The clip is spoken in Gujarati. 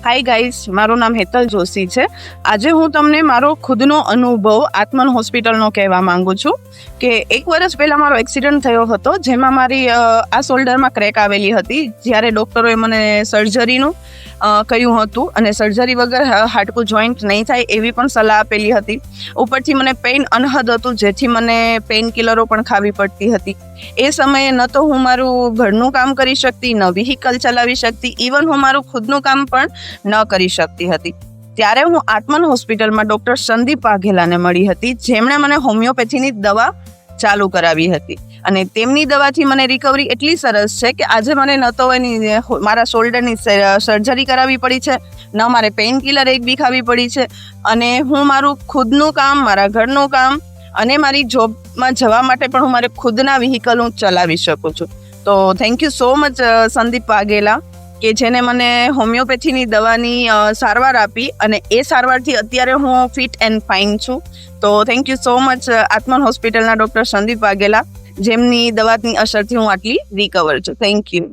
હાય ગાઈઝ, મારું નામ હેતલ જોશી છે. આજે હું તમને મારો ખુદનો અનુભવ આત્મન હોસ્પિટલનો કહેવા માંગુ છું કે 1 વર્ષ પહેલાં મારો એક્સિડન્ટ થયો હતો, જેમાં મારી આ શોલ્ડરમાં ક્રેક આવેલી હતી. જ્યારે ડૉક્ટરોએ મને સર્જરીનું કહ્યું હતું અને સર્જરી વગર હાડકું જોઈન્ટ નહીં થાય એવી પણ સલાહ આપેલી હતી. ઉપરથી મને પેઇન અનહદ હતું, જેથી મને પેઇન કિલરો પણ ખાવી પડતી હતી. એ સમયે ન તો હું મારું ઘરનું કામ કરી શકતી, ન વ્હીકલ ચલાવી શકતી, ઇવન હું મારું ખુદનું કામ પણ ન કરી શકતી હતી. ત્યારે હું આત્મન હોસ્પિટલમાં ડૉક્ટર સંદીપ વાઘેલાને મળી હતી, જેમણે મને હોમિયોપેથીની દવા ચાલુ કરાવી હતી. અને તેમની દવાથી મને રિકવરી એટલી સરસ છે કે આજે મને ન તો એની મારા શોલ્ડરની સર્જરી કરાવવી પડી છે, ન મારે પેઇન કિલર એક બી ખાવી પડી છે, અને હું મારું ખુદનું કામ, મારા ઘરનું કામ અને મારી જોબમાં જવા માટે પણ હું મારે ખુદના વ્હીકલ હું ચલાવી શકું છું. તો thank you so much Sandeep Vaghela, કે જેને મને હોમિયોપેથીની દવાની સારવાર આપી, અને એ સારવારથી અત્યારે હું ફિટ એન્ડ ફાઇન છું. તો thank you so much Atman હોસ્પિટલના ડૉક્ટર સંદીપ વાઘેલા, જેમની દવાની અસરથી હું આટલી રિકવર છું. Thank you.